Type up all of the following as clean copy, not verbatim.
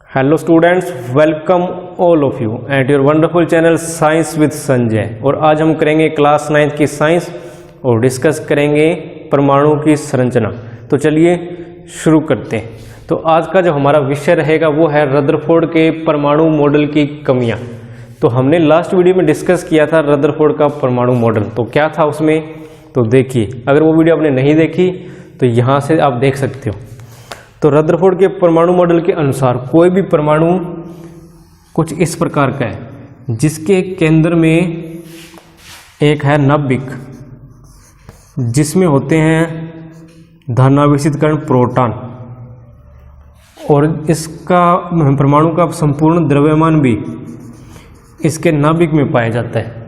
Hello students, welcome all of you at your wonderful channel science with Sanjay. और आज हम करेंगे क्लास 9 की साइंस और डिस्कस करेंगे परमाणु की संरचना। तो चलिए शुरू करते हैं। तो आज का जो हमारा विषय रहेगा वो है रदरफोर्ड के परमाणु मॉडल की कमियां। तो हमने लास्ट वीडियो में डिस्कस किया था रदरफोर्ड का परमाणु मॉडल, तो क्या था उसमें, तो देखिए। अगर वो वीडियो आपने नहीं देखी तो यहाँ से आप देख सकते हो। तो रदरफोर्ड के परमाणु मॉडल के अनुसार कोई भी परमाणु कुछ इस प्रकार का है, जिसके केंद्र में एक है नाभिक, जिसमें होते हैं धनावेशित कण प्रोटॉन, और इसका परमाणु का संपूर्ण द्रव्यमान भी इसके नाभिक में पाया जाता है।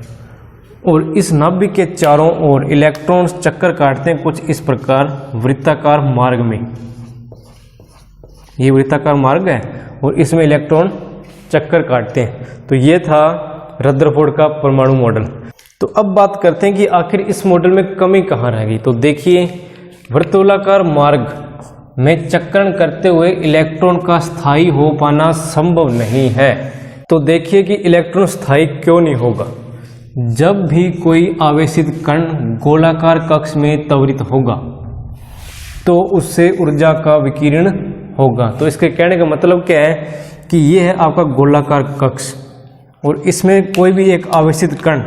और इस नाभिक के चारों ओर इलेक्ट्रॉन्स चक्कर काटते हैं कुछ इस प्रकार वृत्ताकार मार्ग में। ये वृत्ताकार मार्ग है और इसमें इलेक्ट्रॉन चक्कर काटते हैं। तो ये था रदरफोर्ड का परमाणु मॉडल। तो अब बात करते हैं कि आखिर इस मॉडल में कमी कहाँ रह गई। तो देखिए, वर्तुलाकार मार्ग में चक्रण करते हुए इलेक्ट्रॉन का स्थायी हो पाना संभव नहीं है। तो देखिए कि इलेक्ट्रॉन स्थायी क्यों नहीं होगा। जब भी कोई आवेशित कण गोलाकार कक्ष में त्वरित होगा तो उससे ऊर्जा का विकिरण होगा। तो इसके कहने का मतलब क्या है कि ये है आपका गोलाकार कक्ष, और इसमें कोई भी एक आवेशित कण,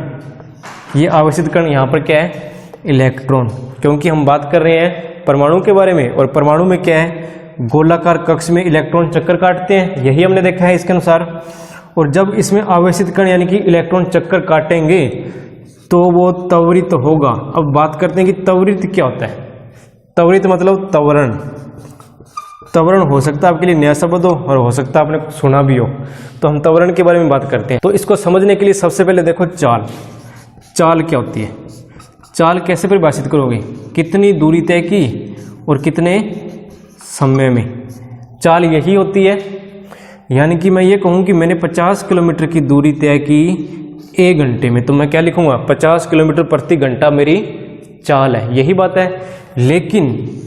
ये आवेशित कण यहाँ पर क्या है, इलेक्ट्रॉन। क्योंकि हम बात कर रहे हैं परमाणु के बारे में, और परमाणु में क्या है, गोलाकार कक्ष में इलेक्ट्रॉन चक्कर काटते हैं, यही हमने देखा है इसके अनुसार। और जब इसमें आवेशित कण यानी कि इलेक्ट्रॉन चक्कर काटेंगे तो वो त्वरित होगा। अब बात करते हैं कि त्वरित क्या होता है। त्वरित मतलब त्वरण। त्वरण हो सकता है आपके लिए नया शब्द हो और हो सकता है आपने सुना भी हो। तो हम त्वरण के बारे में बात करते हैं। तो इसको समझने के लिए सबसे पहले देखो चाल। चाल क्या होती है, चाल कैसे परिभाषित करोगे, कितनी दूरी तय की और कितने समय में। चाल यही होती है, यानी कि मैं ये कहूँ कि मैंने 50 किलोमीटर की दूरी तय की 1 घंटे में, तो मैं क्या लिखूँगा, 50 किलोमीटर प्रति घंटा मेरी चाल है, यही बात है। लेकिन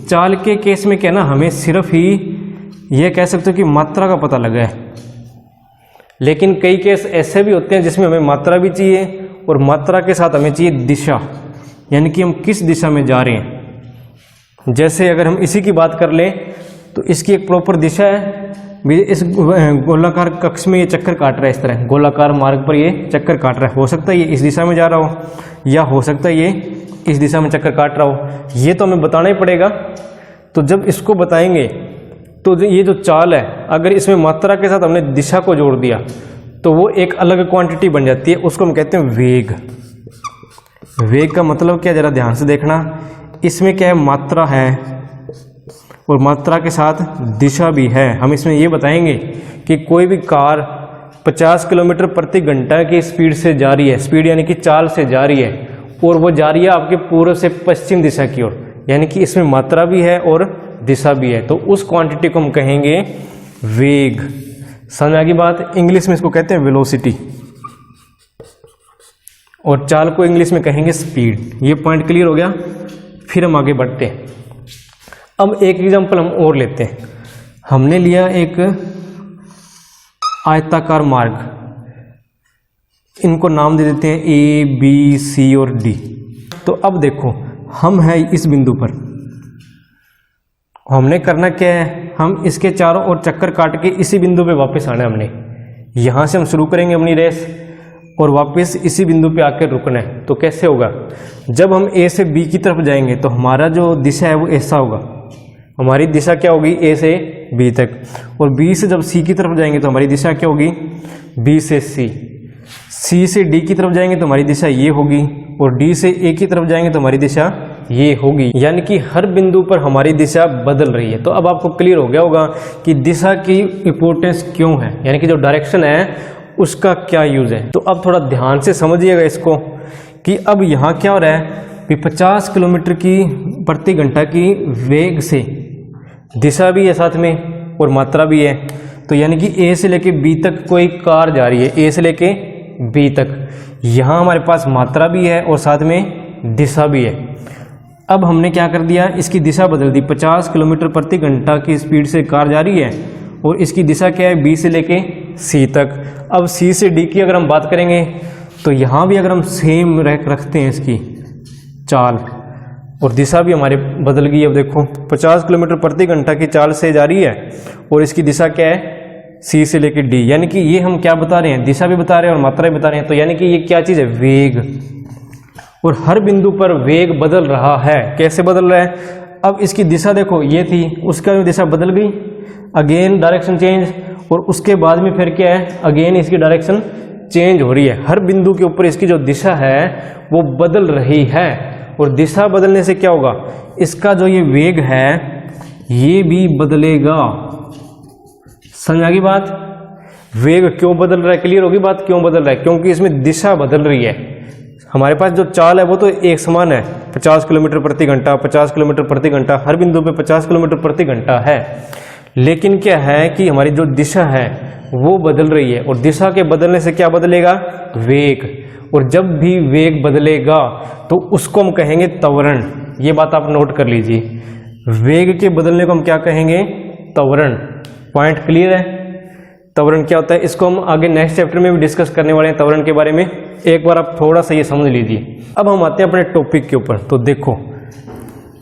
चाल के केस में क्या ना, हमें सिर्फ ही ये कह सकते हो कि मात्रा का पता लगा है। लेकिन कई केस ऐसे भी होते हैं जिसमें हमें मात्रा भी चाहिए और मात्रा के साथ हमें चाहिए दिशा, यानी कि हम किस दिशा में जा रहे हैं। जैसे अगर हम इसी की बात कर लें तो इसकी एक प्रॉपर दिशा है। इस गोलाकार कक्ष में ये चक्कर काट रहा है, इस तरह गोलाकार मार्ग पर ये चक्कर काट रहा है। हो सकता है ये इस दिशा में जा रहा हो, या हो सकता है ये इस दिशा में चक्कर काट रहा हो। ये तो हमें बताना ही पड़ेगा। तो जब इसको बताएंगे तो ये जो चाल है, अगर इसमें मात्रा के साथ हमने दिशा को जोड़ दिया तो वो एक अलग क्वांटिटी बन जाती है, उसको हम कहते हैं वेग। वेग का मतलब क्या, जरा ध्यान से देखना। इसमें क्या है, मात्रा है और मात्रा के साथ दिशा भी है। हम इसमें ये बताएंगे कि कोई भी कार 50 किलोमीटर प्रति घंटा की स्पीड से जा रही है, स्पीड यानी कि चाल से जा रही है, और वो जा रही है आपके पूर्व से पश्चिम दिशा की ओर, यानी कि इसमें मात्रा भी है और दिशा भी है। तो उस क्वांटिटी को हम कहेंगे वेग। समझ आ गई बात। इंग्लिश में इसको कहते हैं वेलोसिटी, और चाल को इंग्लिश में कहेंगे स्पीड। ये पॉइंट क्लियर हो गया। फिर हम आगे बढ़ते हैं। अब एक एग्जांपल हम और लेते हैं। हमने लिया एक आयताकार मार्ग, इनको नाम दे देते हैं ए, बी, सी और डी। तो अब देखो, हम हैं इस बिंदु पर, हमने करना क्या है, हम इसके चारों ओर चक्कर काट के इसी बिंदु पे वापस आना है। हमने यहाँ से हम शुरू करेंगे अपनी रेस और वापस इसी बिंदु पे आकर रुकना है। तो कैसे होगा, जब हम ए से बी की तरफ जाएंगे तो हमारा जो दिशा है वो ऐसा होगा। हमारी दिशा क्या होगी, ए से बी तक। और बी से जब सी की तरफ जाएंगे तो हमारी दिशा क्या होगी, बी से सी। सी से डी की तरफ जाएंगे तो हमारी दिशा ये होगी, और डी से ए की तरफ जाएंगे तो हमारी दिशा ये होगी। यानी कि हर बिंदु पर हमारी दिशा बदल रही है। तो अब आपको क्लियर हो गया होगा कि दिशा की इंपॉर्टेंस क्यों है, यानी कि जो डायरेक्शन है उसका क्या यूज है। तो अब थोड़ा ध्यान से समझिएगा इसको कि अब यहाँ क्या हो रहा है कि 50 किलोमीटर की प्रति घंटा की वेग से दिशा भी है साथ में और मात्रा भी है। तो यानी कि ए से लेके बी तक कोई कार जा रही है, ए से लेके बी तक। यहाँ हमारे पास मात्रा भी है और साथ में दिशा भी है। अब हमने क्या कर दिया, इसकी दिशा बदल दी। 50 किलोमीटर प्रति घंटा की स्पीड से कार जा रही है और इसकी दिशा क्या है, बी से लेके सी तक। अब सी से डी की अगर हम बात करेंगे तो यहाँ भी अगर हम सेम रखते हैं इसकी चाल, और दिशा भी हमारे बदल गई। अब देखो 50 किलोमीटर प्रति घंटा की चाल से जा रही है और इसकी दिशा क्या है, सी से लेके डी। यानी कि ये हम क्या बता रहे हैं, दिशा भी बता रहे हैं और मात्रा भी बता रहे हैं। तो यानी कि ये क्या चीज़ है, वेग। और हर बिंदु पर वेग बदल रहा है। कैसे बदल रहा है, अब इसकी दिशा देखो ये थी, उसका भी दिशा बदल गई, अगेन डायरेक्शन चेंज, और उसके बाद में फिर क्या है, अगेन इसकी डायरेक्शन चेंज हो रही है। हर बिंदु के ऊपर इसकी जो दिशा है वो बदल रही है। और दिशा बदलने से क्या होगा, इसका जो ये वेग है ये भी बदलेगा। समझ आ गई बात, वेग क्यों बदल रहा है, क्लियर होगी बात क्यों बदल रहा है, क्योंकि इसमें दिशा बदल रही है। हमारे पास जो चाल है वो तो एक समान है, 50 किलोमीटर प्रति घंटा, 50 किलोमीटर प्रति घंटा, हर बिंदु पे 50 किलोमीटर प्रति घंटा है। लेकिन क्या है कि हमारी जो दिशा है वो बदल रही है, और दिशा के बदलने से क्या बदलेगा, वेग। और जब भी वेग बदलेगा तो उसको हम कहेंगे त्वरण। ये बात आप नोट कर लीजिए, वेग के बदलने को हम क्या कहेंगे, त्वरण। पॉइंट क्लियर है, त्वरण क्या होता है, इसको हम आगे नेक्स्ट चैप्टर में भी डिस्कस करने वाले हैं त्वरण के बारे में। एक बार आप थोड़ा सा ये समझ लीजिए। अब हम आते हैं अपने टॉपिक के ऊपर। तो देखो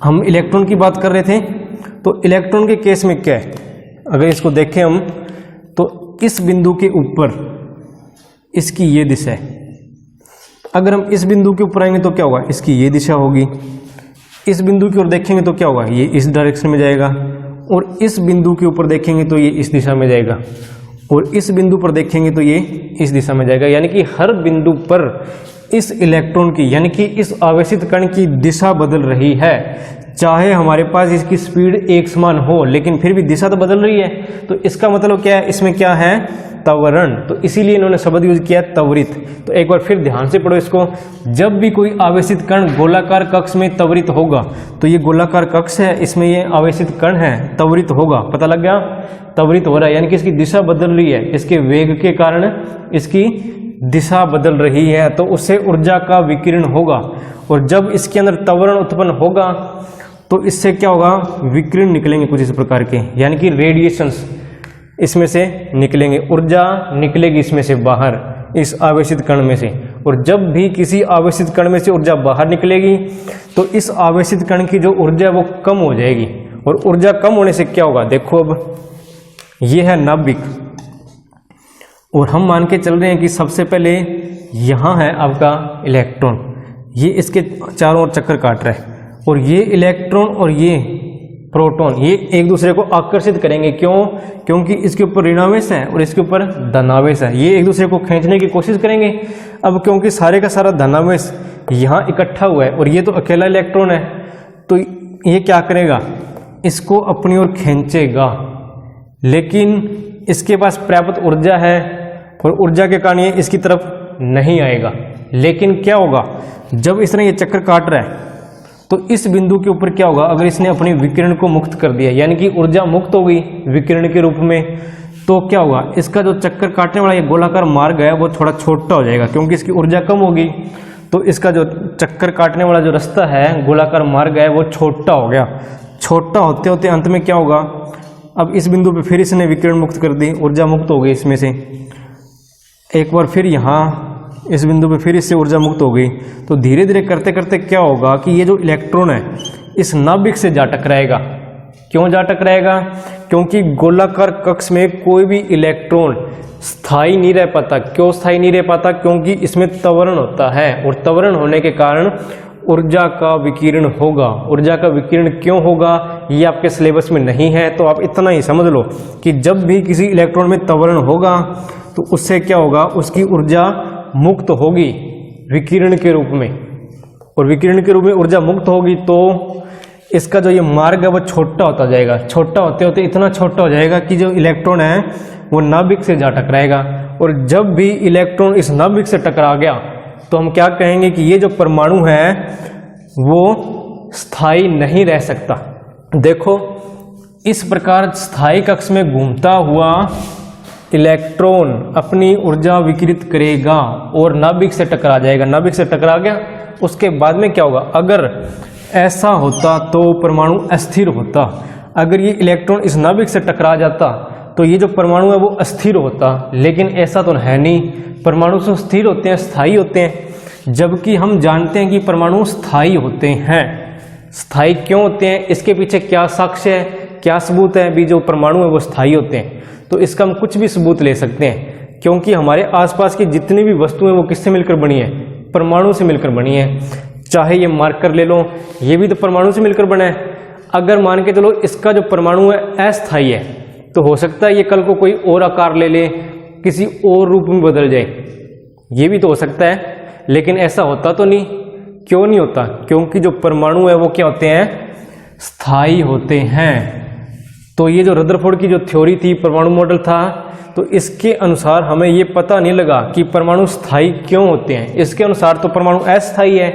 हम इलेक्ट्रॉन की बात कर रहे थे, तो इलेक्ट्रॉन के केस में क्या है, अगर इसको देखें हम तो इस बिंदु के ऊपर इसकी ये दिशा है। अगर हम इस बिंदु के ऊपर आएंगे तो क्या होगा, इसकी ये दिशा होगी। इस बिंदु की ओर देखेंगे तो क्या होगा, ये इस डायरेक्शन में जाएगा। और इस बिंदु के ऊपर देखेंगे तो ये इस दिशा में जाएगा। और इस बिंदु पर देखेंगे तो ये इस दिशा में जाएगा। यानी कि हर बिंदु पर इस इलेक्ट्रॉन की, यानी कि इस आवेशित कण की दिशा बदल रही है। चाहे हमारे पास इसकी स्पीड एक समान हो, लेकिन फिर भी दिशा तो बदल रही है। तो इसका मतलब क्या है, इसमें क्या है, त्वरण। तो इसीलिए इन्होंने शब्द यूज किया त्वरित। तो एक बार फिर ध्यान से पढ़ो इसको। जब भी कोई आवेशित कण गोलाकार कक्ष में त्वरित होगा, तो ये गोलाकार कक्ष है, इसमें ये आवेशित कण है, त्वरित होगा। पता लग गया, त्वरित हो रहा है, यानी कि इसकी दिशा बदल रही है। इसके वेग के कारण इसकी दिशा बदल रही है, तो उससे ऊर्जा का विकिरण होगा। और जब इसके अंदर त्वरण उत्पन्न होगा तो इससे क्या होगा, विकिरण निकलेंगे कुछ इस प्रकार के, यानी कि रेडिएशंस इसमें से निकलेंगे, ऊर्जा निकलेगी इसमें से बाहर, इस आवेशित कण में से। और जब भी किसी आवेशित कण में से ऊर्जा बाहर निकलेगी तो इस आवेशित कण की जो ऊर्जा है वो कम हो जाएगी। और ऊर्जा कम होने से क्या होगा, देखो अब ये है नाभिक, और हम मान के चल रहे हैं कि सबसे पहले यहाँ है आपका इलेक्ट्रॉन, ये इसके चारों ओर चक्कर काट रहा है। और ये इलेक्ट्रॉन और ये प्रोटॉन ये एक दूसरे को आकर्षित करेंगे। क्यों, क्योंकि इसके ऊपर ऋणावेश है और इसके ऊपर धनावेश है। ये एक दूसरे को खींचने की कोशिश करेंगे। अब क्योंकि सारे का सारा धनावेश यहाँ इकट्ठा हुआ है और ये तो अकेला इलेक्ट्रॉन है, तो ये क्या करेगा, इसको अपनी ओर खींचेगा। लेकिन इसके पास पर्याप्त ऊर्जा है और ऊर्जा के कारण ये इसकी तरफ नहीं आएगा। लेकिन क्या होगा, जब इसने ये चक्कर काट रहा है तो इस बिंदु के ऊपर क्या होगा, अगर इसने अपने विकिरण को मुक्त कर दिया, यानी कि ऊर्जा मुक्त हो गई विकिरण के रूप में, तो क्या होगा, इसका जो चक्कर काटने वाला ये गोलाकार मार्ग है वो थोड़ा छोटा हो जाएगा, क्योंकि इसकी ऊर्जा कम होगी। तो इसका जो चक्कर काटने वाला जो रास्ता है, गोलाकार मार्ग है, वो छोटा हो गया। छोटा होते होते अंत में क्या होगा, अब इस बिंदु पे फिर इसने विकिरण मुक्त कर दी, ऊर्जा मुक्त हो गई इसमें से। एक बार फिर यहाँ इस बिंदु पे फिर इससे ऊर्जा मुक्त हो गई। तो धीरे धीरे करते करते क्या होगा कि ये जो इलेक्ट्रॉन है इस नाभिक से जा टकराएगा। क्यों जा टकराएगा, क्योंकि गोलाकार कक्ष में कोई भी इलेक्ट्रॉन स्थायी नहीं रह पाता। क्यों स्थायी नहीं रह पाता, क्योंकि इसमें त्वरण होता है, और त्वरण होने के कारण ऊर्जा का विकिरण होगा। ऊर्जा का विकिरण क्यों होगा ये आपके सिलेबस में नहीं है, तो आप इतना ही समझ लो कि जब भी किसी इलेक्ट्रॉन में त्वरण होगा तो उससे क्या होगा, उसकी ऊर्जा मुक्त होगी विकिरण के रूप में, और विकिरण के रूप में ऊर्जा मुक्त होगी तो इसका जो ये मार्ग है वो छोटा होता जाएगा। छोटा होते होते इतना छोटा हो जाएगा कि जो इलेक्ट्रॉन है वो नाभिक से जा टकराएगा। और जब भी इलेक्ट्रॉन इस नाभिक से टकरा गया तो हम क्या कहेंगे कि ये जो परमाणु है वो स्थायी नहीं रह सकता। देखो इस प्रकार स्थायी कक्ष में घूमता हुआ इलेक्ट्रॉन अपनी ऊर्जा विकिरित करेगा और नाभिक से टकरा जाएगा। नाभिक से टकरा गया, उसके बाद में क्या होगा, अगर ऐसा होता तो परमाणु अस्थिर होता। अगर ये इलेक्ट्रॉन इस नाभिक से टकरा जाता तो ये जो परमाणु है वो अस्थिर होता, लेकिन ऐसा तो है नहीं। परमाणु तो स्थिर होते हैं, स्थायी होते हैं, जबकि हम जानते हैं कि परमाणु स्थायी होते हैं। स्थायी क्यों होते हैं, इसके पीछे क्या साक्ष्य है, क्या सबूत है भी जो परमाणु है वो स्थायी होते हैं? तो इसका हम कुछ भी सबूत ले सकते हैं, क्योंकि हमारे आसपास की जितनी भी वस्तुएं वो किससे मिलकर बनी है? परमाणु से मिलकर बनी है। चाहे ये मार्कर ले लो, ये भी तो परमाणु से मिलकर बना है। अगर मान के चलो इसका जो परमाणु है अस्थायी है, तो हो सकता है ये कल को कोई और आकार ले ले, किसी और रूप में बदल जाए, ये भी तो हो सकता है। लेकिन ऐसा होता तो नहीं। क्यों नहीं होता? क्योंकि जो परमाणु है वो क्या होते हैं? स्थायी होते हैं। तो ये जो रदरफोर्ड की जो थ्योरी थी, परमाणु मॉडल था, तो इसके अनुसार हमें ये पता नहीं लगा कि परमाणु स्थायी क्यों होते हैं। इसके अनुसार तो परमाणु अस्थायी है,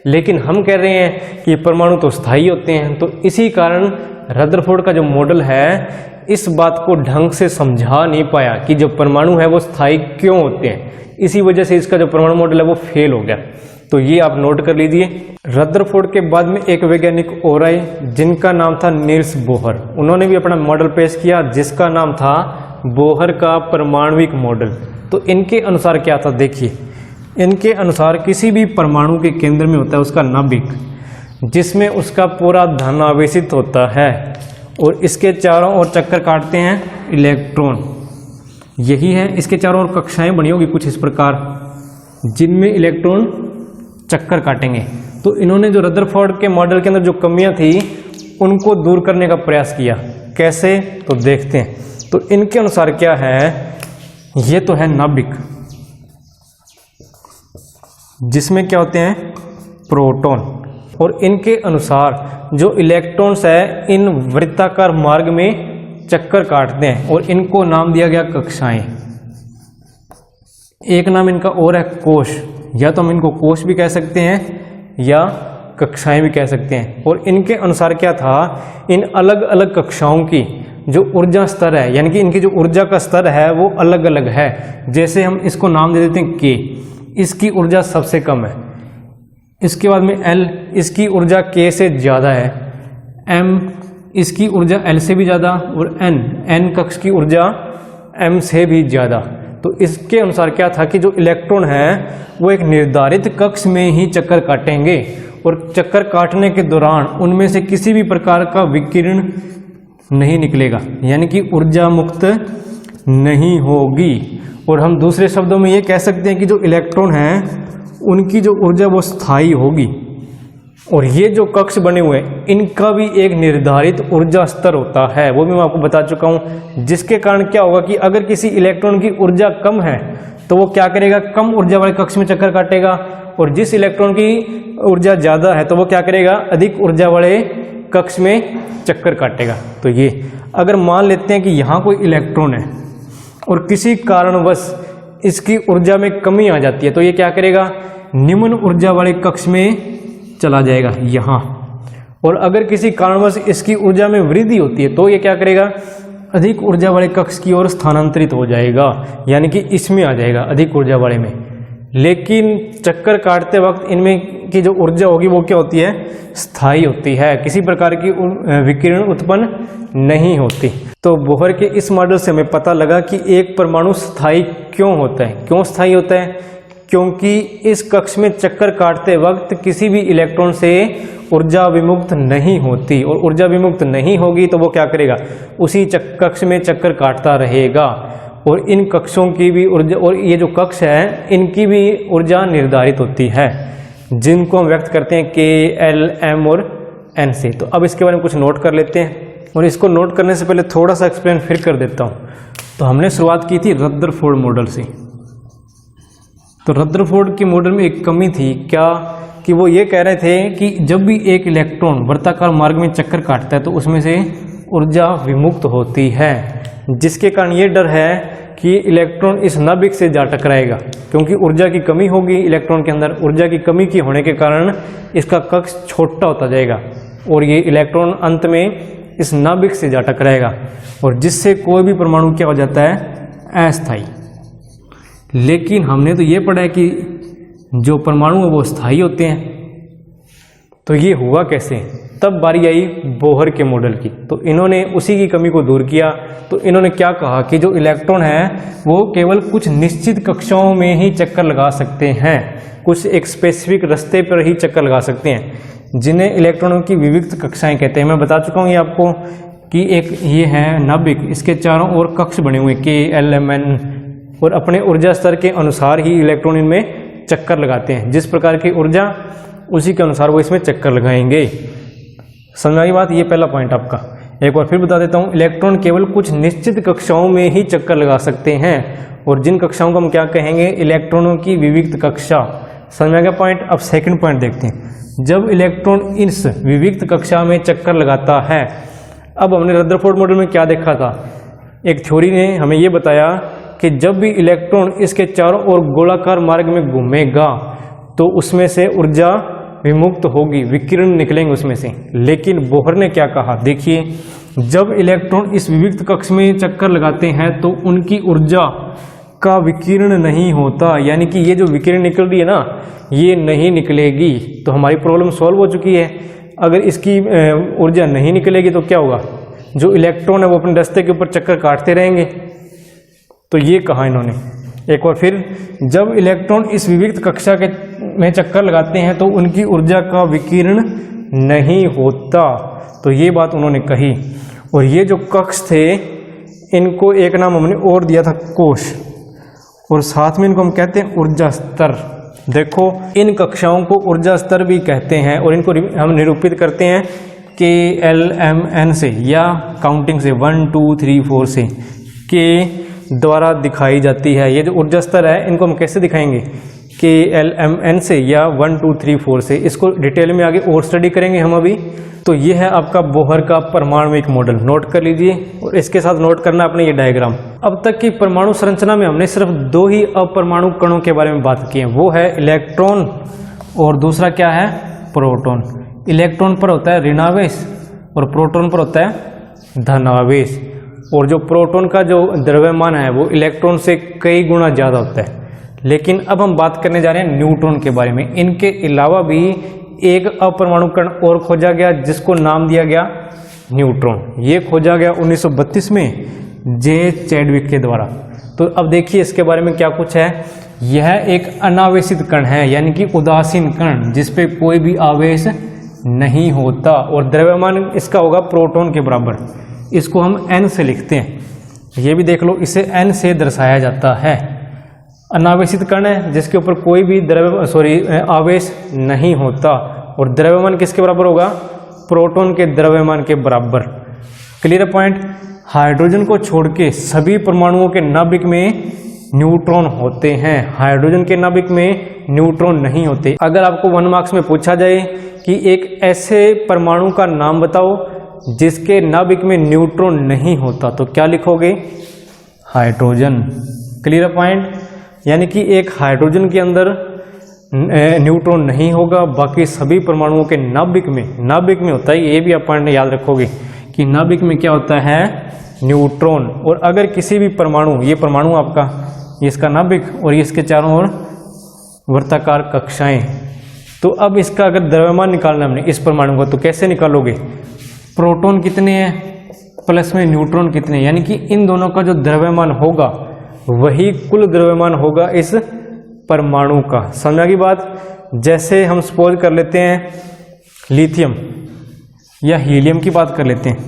लेकिन हम कह रहे हैं कि परमाणु तो स्थायी होते हैं। तो इसी कारण रदरफोर्ड का जो मॉडल है इस बात को ढंग से समझा नहीं पाया कि जो परमाणु है वो स्थायी क्यों होते हैं। इसी वजह से इसका जो परमाणु मॉडल है वो फेल हो गया। तो ये आप नोट कर लीजिए। रदरफोर्ड के बाद में एक वैज्ञानिक और आए जिनका नाम था नील्स बोहर। उन्होंने भी अपना मॉडल पेश किया जिसका नाम था बोहर का परमाणुविक मॉडल। तो इनके अनुसार क्या था, देखिए। इनके अनुसार किसी भी परमाणु के केंद्र में होता है उसका नाभिक, जिसमें उसका पूरा धन आवेशित होता है और इसके चारों ओर चक्कर काटते हैं इलेक्ट्रॉन। यही है, इसके चारों ओर कक्षाएं बनी होगी कुछ इस प्रकार, जिनमें इलेक्ट्रॉन चक्कर काटेंगे। तो इन्होंने जो रदरफोर्ड के मॉडल के अंदर जो कमियां थी उनको दूर करने का प्रयास किया। कैसे? तो देखते हैं। तो इनके अनुसार क्या है, ये तो है नाभिक, जिसमें क्या होते हैं? प्रोटॉन। और इनके अनुसार जो इलेक्ट्रॉन्स है इन वृत्ताकार मार्ग में चक्कर काटते हैं और इनको नाम दिया गया कक्षाएं। एक नाम इनका और है कोश, या तो हम इनको कोश भी कह सकते हैं या कक्षाएं भी कह सकते हैं। और इनके अनुसार क्या था, इन अलग अलग कक्षाओं की जो ऊर्जा स्तर है, यानी कि इनकी जो ऊर्जा का स्तर है वो अलग अलग है। जैसे हम इसको नाम दे देते हैं के, इसकी ऊर्जा सबसे कम है। इसके बाद में एल, इसकी ऊर्जा के से ज़्यादा है। एम, इसकी ऊर्जा एल से भी ज़्यादा। और एन, एन कक्ष की ऊर्जा एम से भी ज़्यादा। तो इसके अनुसार क्या था कि जो इलेक्ट्रॉन है वो एक निर्धारित कक्ष में ही चक्कर काटेंगे और चक्कर काटने के दौरान उनमें से किसी भी प्रकार का विकिरण नहीं निकलेगा, यानी कि ऊर्जा मुक्त नहीं होगी। और हम दूसरे शब्दों में ये कह सकते हैं कि जो इलेक्ट्रॉन हैं उनकी जो ऊर्जा वो स्थायी होगी। और ये जो कक्ष बने हुए हैं इनका भी एक निर्धारित ऊर्जा स्तर होता है, वो भी मैं आपको बता चुका हूँ। जिसके कारण क्या होगा कि अगर किसी इलेक्ट्रॉन की ऊर्जा कम है तो वो क्या करेगा, कम ऊर्जा वाले कक्ष में चक्कर काटेगा। और जिस इलेक्ट्रॉन की ऊर्जा ज़्यादा है तो वो क्या करेगा, अधिक ऊर्जा वाले कक्ष में चक्कर काटेगा। तो ये अगर मान लेते हैं कि यहाँ कोई इलेक्ट्रॉन है और किसी कारणवश इसकी ऊर्जा में कमी आ जाती है, तो ये क्या करेगा, निम्न ऊर्जा वाले कक्ष में चला जाएगा यहाँ। और अगर किसी कारणवश इसकी ऊर्जा में वृद्धि होती है तो ये क्या करेगा, अधिक ऊर्जा वाले कक्ष की ओर स्थानांतरित हो जाएगा, यानी कि इसमें आ जाएगा अधिक ऊर्जा वाले में। लेकिन चक्कर काटते वक्त इनमें की जो ऊर्जा होगी वो क्या होती है, स्थायी होती है, किसी प्रकार की विकिरण उत्पन्न नहीं होती। तो बोहर के इस मॉडल से हमें पता लगा कि एक परमाणु स्थायी क्यों होता है। क्यों स्थायी होता है? क्योंकि इस कक्ष में चक्कर काटते वक्त किसी भी इलेक्ट्रॉन से ऊर्जा विमुक्त नहीं होती, और ऊर्जा विमुक्त नहीं होगी तो वो क्या करेगा, उसी कक्ष में चक्कर काटता रहेगा। और इन कक्षों की भी ऊर्जा, और ये जो कक्ष है इनकी भी ऊर्जा निर्धारित होती है, जिनको हम व्यक्त करते हैं के, एल, एम और एन से। तो अब इसके बारे में कुछ नोट कर लेते हैं, और इसको नोट करने से पहले थोड़ा सा एक्सप्लेन फिर कर देता हूँ। तो हमने शुरुआत की थी रदरफोर्ड मॉडल से। तो रदरफोर्ड के मॉडल में एक कमी थी क्या, कि वो ये कह रहे थे कि जब भी एक इलेक्ट्रॉन वृत्ताकार मार्ग में चक्कर काटता है तो उसमें से ऊर्जा विमुक्त होती है, जिसके कारण ये डर है कि इलेक्ट्रॉन इस नाभिक से जा टकराएगा, क्योंकि ऊर्जा की कमी होगी इलेक्ट्रॉन के अंदर। ऊर्जा की कमी की होने के कारण इसका कक्ष छोटा होता जाएगा और ये इलेक्ट्रॉन अंत में इस नाभिक से जा टकराएगा, और जिससे कोई भी परमाणु क्या हो जाता है, अस्थायी। लेकिन हमने तो ये पढ़ा है कि जो परमाणु है वो स्थायी होते हैं। तो ये हुआ कैसे? तब बारी आई बोहर के मॉडल की। तो इन्होंने उसी की कमी को दूर किया। तो इन्होंने क्या कहा कि जो इलेक्ट्रॉन है वो केवल कुछ निश्चित कक्षाओं में ही चक्कर लगा सकते हैं, कुछ एक स्पेसिफिक रास्ते पर ही चक्कर लगा सकते हैं, जिन्हें इलेक्ट्रॉनों की विविक्त कक्षाएं कहते हैं। मैं बता चुका हूँ ये आपको कि एक ये है नाभिक, इसके चारों ओर कक्ष बने हुए K, L, M, N, और अपने ऊर्जा स्तर के अनुसार ही इलेक्ट्रॉन इनमें चक्कर लगाते हैं। जिस प्रकार की ऊर्जा उसी के अनुसार वो इसमें चक्कर लगाएंगे। समझ आई बात? ये पहला पॉइंट आपका। एक बार फिर बता देता हूँ, इलेक्ट्रॉन केवल कुछ निश्चित कक्षाओं में ही चक्कर लगा सकते हैं, और जिन कक्षाओं को हम क्या कहेंगे, इलेक्ट्रॉनों की विविक्त कक्षा। समझ में आ गया पॉइंट? अब सेकंड पॉइंट देखते हैं। जब इलेक्ट्रॉन इस विविक्त कक्षा में चक्कर लगाता है, अब हमने रदरफोर्ड मॉडल में क्या देखा था, एक थ्योरी ने हमें ये बताया कि जब भी इलेक्ट्रॉन इसके चारों ओर गोलाकार मार्ग में घूमेगा तो उसमें से ऊर्जा विमुक्त होगी, विकिरण निकलेंगे उसमें से। लेकिन बोहर ने क्या कहा, देखिए, जब इलेक्ट्रॉन इस विविक्त कक्ष में चक्कर लगाते हैं तो उनकी ऊर्जा का विकिरण नहीं होता, यानी कि ये जो विकिरण निकल रही है ना, ये नहीं निकलेगी। तो हमारी प्रॉब्लम सॉल्व हो चुकी है। अगर इसकी ऊर्जा नहीं निकलेगी तो क्या होगा, जो इलेक्ट्रॉन है वो अपने रास्ते के ऊपर चक्कर काटते रहेंगे। तो ये कहा इन्होंने। एक बार फिर, जब इलेक्ट्रॉन इस विविक्त कक्षा के में चक्कर लगाते हैं तो उनकी ऊर्जा का विकिरण नहीं होता। तो ये बात उन्होंने कही। और ये जो कक्ष थे, इनको एक नाम हमने और दिया था, कोश, और साथ में इनको हम कहते हैं ऊर्जा स्तर। देखो, इन कक्षाओं को ऊर्जा स्तर भी कहते हैं, और इनको हम निरूपित करते हैं K, L, M, N से, या काउंटिंग से 1 2 3 4 से, के द्वारा दिखाई जाती है। ये जो ऊर्जा स्तर है, इनको हम कैसे दिखाएंगे, K, L, M, N से, या 1 2 3 4 से। इसको डिटेल में आगे और स्टडी करेंगे हम अभी। तो ये है आपका बोहर का परमाणुिक मॉडल, नोट कर लीजिए। और इसके साथ नोट करना अपने ये डायग्राम। अब तक की परमाणु संरचना में हमने सिर्फ 2 ही अपरमाणु कणों के बारे में बात की है, वो है इलेक्ट्रॉन और दूसरा क्या है, प्रोटॉन। इलेक्ट्रॉन पर होता है ऋणावेश और प्रोटॉन पर होता है धनावेश। और जो प्रोटॉन का जो द्रव्यमान है वो इलेक्ट्रॉन से कई गुना ज़्यादा होता है। लेकिन अब हम बात करने जा रहे हैं न्यूट्रॉन के बारे में। इनके अलावा भी एक अपरमाणु कण और खोजा गया जिसको नाम दिया गया न्यूट्रॉन। ये खोजा गया 1932 में जे चैडविक के द्वारा। तो अब देखिए इसके बारे में क्या कुछ है। यह एक अनावेशित कण है, यानी कि उदासीन कण, जिसपे कोई भी आवेश नहीं होता, और द्रव्यमान इसका होगा प्रोटॉन के बराबर। इसको हम n से लिखते हैं, ये भी देख लो, इसे n से दर्शाया जाता है। अनावेशित कण है जिसके ऊपर कोई भी आवेश नहीं होता, और द्रव्यमान किसके बराबर होगा, प्रोटॉन के द्रव्यमान के बराबर। Clear point. हाइड्रोजन को छोड़ के सभी परमाणुओं के नाभिक में न्यूट्रॉन होते हैं, हाइड्रोजन के नाभिक में न्यूट्रॉन नहीं होते। अगर आपको 1 मार्क्स में पूछा जाए कि एक ऐसे परमाणु का नाम बताओ जिसके नाभिक में न्यूट्रॉन नहीं होता, तो क्या लिखोगे, हाइड्रोजन। Clear point. यानी कि एक हाइड्रोजन के अंदर न्यूट्रॉन नहीं होगा, बाकी सभी परमाणुओं के नाभिक में होता है। ये भी आप पॉइंट याद रखोगे कि नाभिक में क्या होता है, न्यूट्रॉन। और अगर किसी भी परमाणु, ये परमाणु आपका, ये इसका नाभिक और ये इसके चारों ओर वृत्ताकार कक्षाएं। तो अब इसका अगर द्रव्यमान निकालना हमने इस परमाणु का, तो कैसे निकालोगे, प्रोटॉन कितने हैं प्लस में न्यूट्रॉन कितने, यानी कि इन दोनों का जो द्रव्यमान होगा वही कुल द्रव्यमान होगा इस परमाणु का। समझा की बात। जैसे हम सपोज कर लेते हैं लिथियम या हीलियम की बात कर लेते हैं।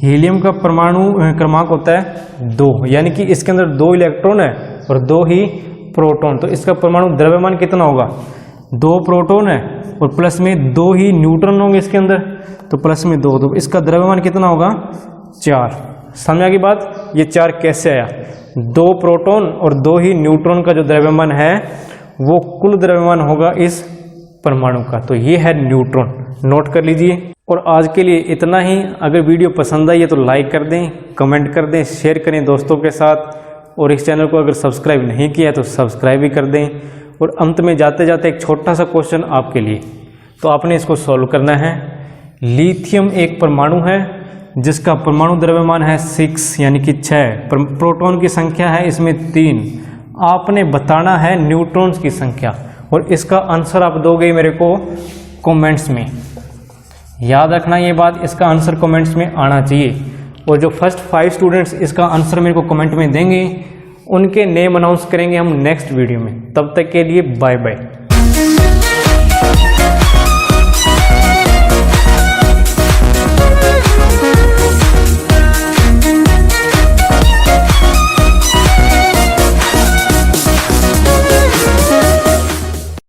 हीलियम का परमाणु क्रमांक होता है 2, यानी कि इसके अंदर 2 इलेक्ट्रॉन है और 2 ही प्रोटॉन। तो इसका परमाणु द्रव्यमान कितना होगा, 2 प्रोटॉन है और प्लस में 2 ही न्यूट्रॉन होंगे इसके अंदर, तो प्लस में 2, तो इसका द्रव्यमान कितना होगा, 4। समझा की बात। ये 4 कैसे आया, 2 प्रोटॉन और 2 ही न्यूट्रॉन का जो द्रव्यमान है वो कुल द्रव्यमान होगा इस परमाणु का। तो ये है न्यूट्रॉन, नोट कर लीजिए। और आज के लिए इतना ही। अगर वीडियो पसंद आई है तो लाइक कर दें, कमेंट कर दें, शेयर करें दोस्तों के साथ। और इस चैनल को अगर सब्सक्राइब नहीं किया है तो सब्सक्राइब भी कर दें। और अंत में जाते जाते एक छोटा सा क्वेश्चन आपके लिए, तो आपने इसको सॉल्व करना है। लिथियम एक परमाणु है जिसका परमाणु द्रव्यमान है 6 यानी कि 6, प्रोटॉन की संख्या है इसमें 3। आपने बताना है न्यूट्रॉन्स की संख्या, और इसका आंसर आप दोगे मेरे को कमेंट्स में। याद रखना ये बात, इसका आंसर कमेंट्स में आना चाहिए। और जो फर्स्ट 5 स्टूडेंट्स इसका आंसर मेरे को कमेंट में देंगे उनके नेम अनाउंस करेंगे हम नेक्स्ट वीडियो में। तब तक के लिए बाय बाय।